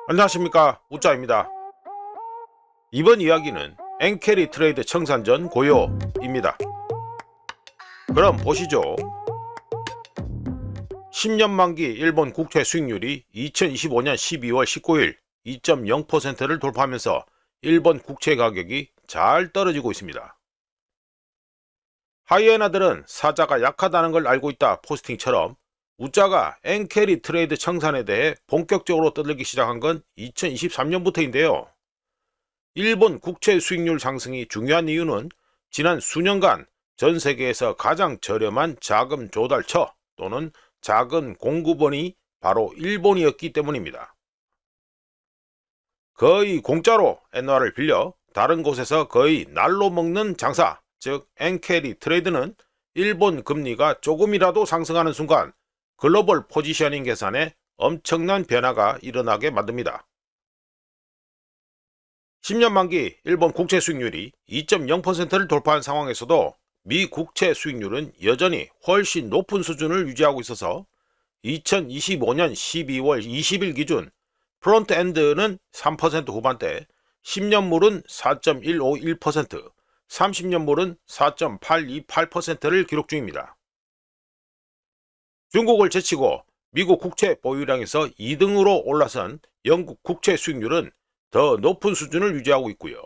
안녕하십니까, 우짜입니다. 이번 이야기는 엔캐리 트레이드 청산전 고요입니다. 그럼 보시죠. 10년 만기 일본 국채 수익률이 2025년 12월 19일 2.0%를 돌파하면서 일본 국채 가격이 잘 떨어지고 있습니다. 하이에나들은 사자가 약하다는 걸 알고 있다 포스팅처럼 우짜가 엔캐리 트레이드 청산에 대해 본격적으로 떠들기 시작한 건 2023년부터인데요. 일본 국채 수익률 상승이 중요한 이유는 지난 수년간 전 세계에서 가장 저렴한 자금 조달처 또는 자금 공급원이 바로 일본이었기 때문입니다. 거의 공짜로 엔화를 빌려 다른 곳에서 거의 날로 먹는 장사, 즉 엔캐리 트레이드는 일본 금리가 조금이라도 상승하는 순간 글로벌 포지셔닝 계산에 엄청난 변화가 일어나게 만듭니다. 10년 만기 일본 국채 수익률이 2.0%를 돌파한 상황에서도 미 국채 수익률은 여전히 훨씬 높은 수준을 유지하고 있어서 2025년 12월 20일 기준 프론트 엔드는 3% 후반대, 10년물은 4.151%, 30년물은 4.828%를 기록 중입니다. 중국을 제치고 미국 국채 보유량에서 2등으로 올라선 영국 국채 수익률은 더 높은 수준을 유지하고 있고요.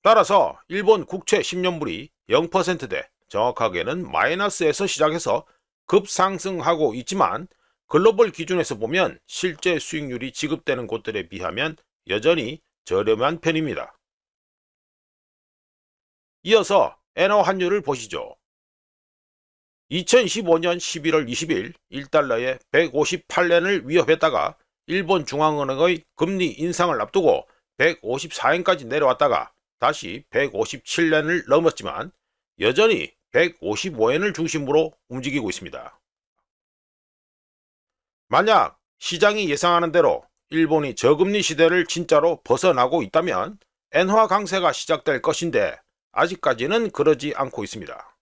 따라서 일본 국채 10년물이 0%대, 정확하게는 마이너스에서 시작해서 급상승하고 있지만 글로벌 기준에서 보면 실제 수익률이 지급되는 곳들에 비하면 여전히 저렴한 편입니다. 이어서 엔화 환율을 보시죠. 2015년 11월 20일 1달러에 158엔을 위협했다가 일본 중앙은행의 금리 인상을 앞두고 154엔까지 내려왔다가 다시 157엔을 넘었지만 여전히 155엔을 중심으로 움직이고 있습니다. 만약 시장이 예상하는 대로 일본이 저금리 시대를 진짜로 벗어나고 있다면 엔화 강세가 시작될 것인데 아직까지는 그러지 않고 있습니다.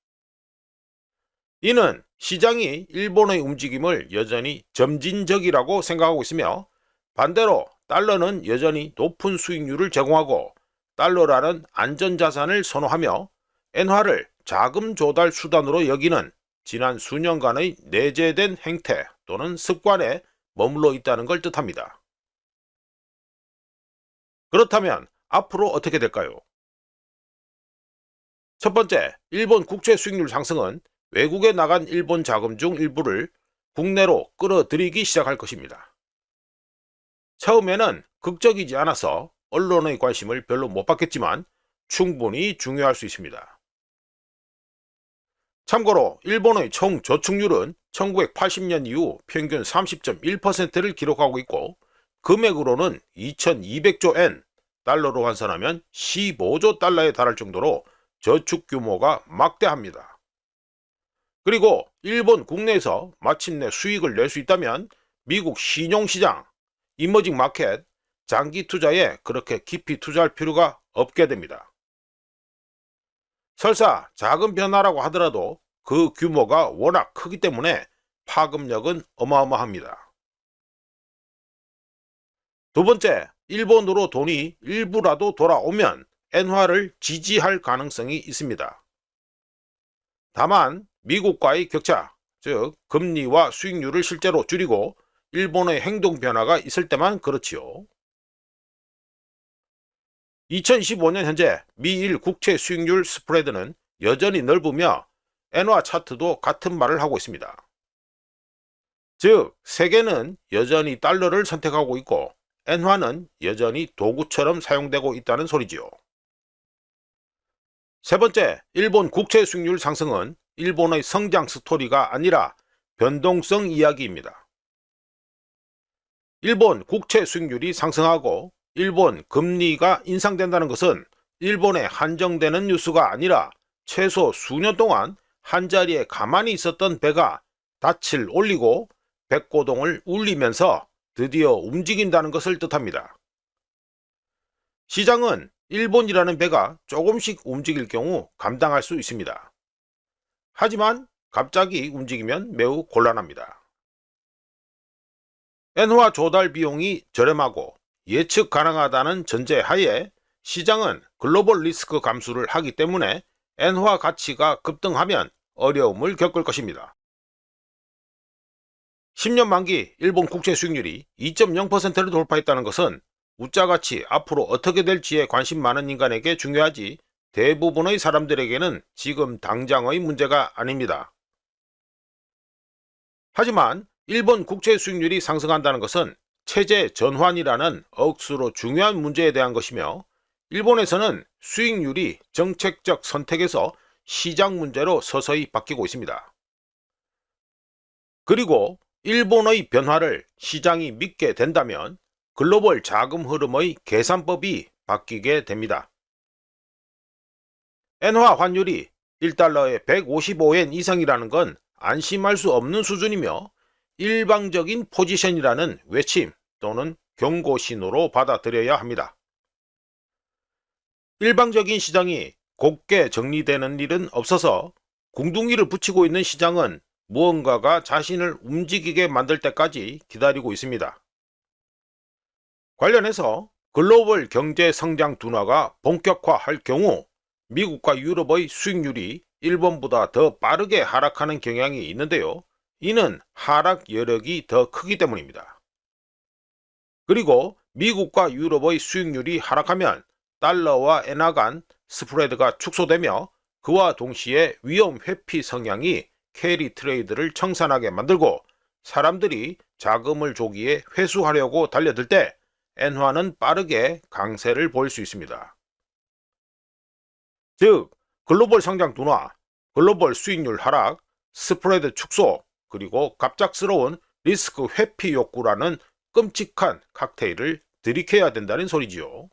이는 시장이 일본의 움직임을 여전히 점진적이라고 생각하고 있으며 반대로 달러는 여전히 높은 수익률을 제공하고 달러라는 안전자산을 선호하며 엔화를 자금 조달 수단으로 여기는 지난 수년간의 내재된 행태 또는 습관에 머물러 있다는 걸 뜻합니다. 그렇다면 앞으로 어떻게 될까요? 첫 번째, 일본 국채 수익률 상승은 외국에 나간 일본 자금 중 일부를 국내로 끌어들이기 시작할 것입니다. 처음에는 극적이지 않아서 언론의 관심을 별로 못 받겠지만 충분히 중요할 수 있습니다. 참고로 일본의 총 저축률은 1980년 이후 평균 30.1%를 기록하고 있고 금액으로는 2200조 엔, 달러로 환산하면 15조 달러에 달할 정도로 저축 규모가 막대합니다. 그리고 일본 국내에서 마침내 수익을 낼 수 있다면 미국 신용시장, 이머징 마켓, 장기 투자에 그렇게 깊이 투자할 필요가 없게 됩니다. 설사 작은 변화라고 하더라도 그 규모가 워낙 크기 때문에 파급력은 어마어마합니다. 두 번째, 일본으로 돈이 일부라도 돌아오면 엔화를 지지할 가능성이 있습니다. 다만 미국과의 격차, 즉 금리와 수익률을 실제로 줄이고 일본의 행동 변화가 있을 때만 그렇지요. 2015년 현재 미일 국채 수익률 스프레드는 여전히 넓으며 엔화 차트도 같은 말을 하고 있습니다. 즉 세계는 여전히 달러를 선택하고 있고 엔화는 여전히 도구처럼 사용되고 있다는 소리지요. 세 번째, 일본 국채 수익률 상승은 일본의 성장 스토리가 아니라 변동성 이야기입니다. 일본 국채 수익률이 상승하고 일본 금리가 인상된다는 것은 일본에 한정되는 뉴스가 아니라 최소 수년 동안 한자리에 가만히 있었던 배가 닻을 올리고 백고동을 울리면서 드디어 움직인다는 것을 뜻합니다. 시장은 일본이라는 배가 조금씩 움직일 경우 감당할 수 있습니다. 하지만 갑자기 움직이면 매우 곤란합니다. 엔화 조달 비용이 저렴하고 예측 가능하다는 전제하에 시장은 글로벌 리스크 감수를 하기 때문에 엔화 가치가 급등하면 어려움을 겪을 것입니다. 10년 만기 일본 국채 수익률이 2.0%를 돌파했다는 것은 우짜 가치 앞으로 어떻게 될지에 관심 많은 인간에게 중요하지 대부분의 사람들에게는 지금 당장의 문제가 아닙니다. 하지만 일본 국채 수익률이 상승한다는 것은 체제 전환이라는 억수로 중요한 문제에 대한 것이며, 일본에서는 수익률이 정책적 선택에서 시장 문제로 서서히 바뀌고 있습니다. 그리고 일본의 변화를 시장이 믿게 된다면 글로벌 자금 흐름의 계산법이 바뀌게 됩니다. 엔화 환율이 1달러에 155엔 이상이라는 건 안심할 수 없는 수준이며 일방적인 포지션이라는 외침 또는 경고 신호로 받아들여야 합니다. 일방적인 시장이 곱게 정리되는 일은 없어서 궁둥이를 붙이고 있는 시장은 무언가가 자신을 움직이게 만들 때까지 기다리고 있습니다. 관련해서 글로벌 경제 성장 둔화가 본격화할 경우 미국과 유럽의 수익률이 일본보다 더 빠르게 하락하는 경향이 있는데요. 이는 하락 여력이 더 크기 때문입니다. 그리고 미국과 유럽의 수익률이 하락하면 달러와 엔화 간 스프레드가 축소되며 그와 동시에 위험 회피 성향이 캐리 트레이드를 청산하게 만들고 사람들이 자금을 조기에 회수하려고 달려들 때 엔화는 빠르게 강세를 보일 수 있습니다. 즉, 글로벌 성장 둔화, 글로벌 수익률 하락, 스프레드 축소, 그리고 갑작스러운 리스크 회피 욕구라는 끔찍한 칵테일을 들이켜야 된다는 소리지요.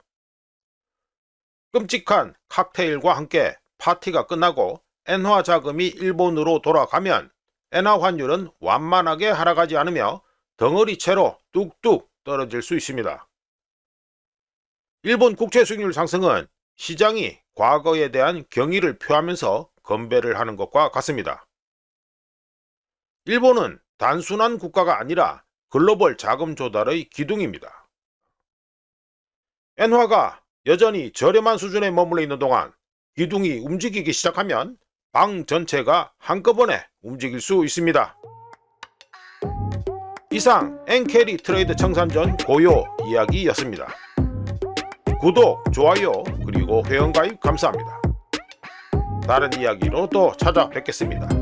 끔찍한 칵테일과 함께 파티가 끝나고 엔화 자금이 일본으로 돌아가면 엔화 환율은 완만하게 하락하지 않으며 덩어리채로 뚝뚝 떨어질 수 있습니다. 일본 국채 수익률 상승은 시장이 과거에 대한 경의를 표하면서 건배를 하는 것과 같습니다. 일본은 단순한 국가가 아니라 글로벌 자금 조달의 기둥입니다. 엔화가 여전히 저렴한 수준에 머물러 있는 동안 기둥이 움직이기 시작하면 방 전체가 한꺼번에 움직일 수 있습니다. 이상 엔캐리 트레이드 청산전 고요 이야기였습니다. 구독, 좋아요, 그리고 회원가입 감사합니다. 다른 이야기로 또 찾아뵙겠습니다.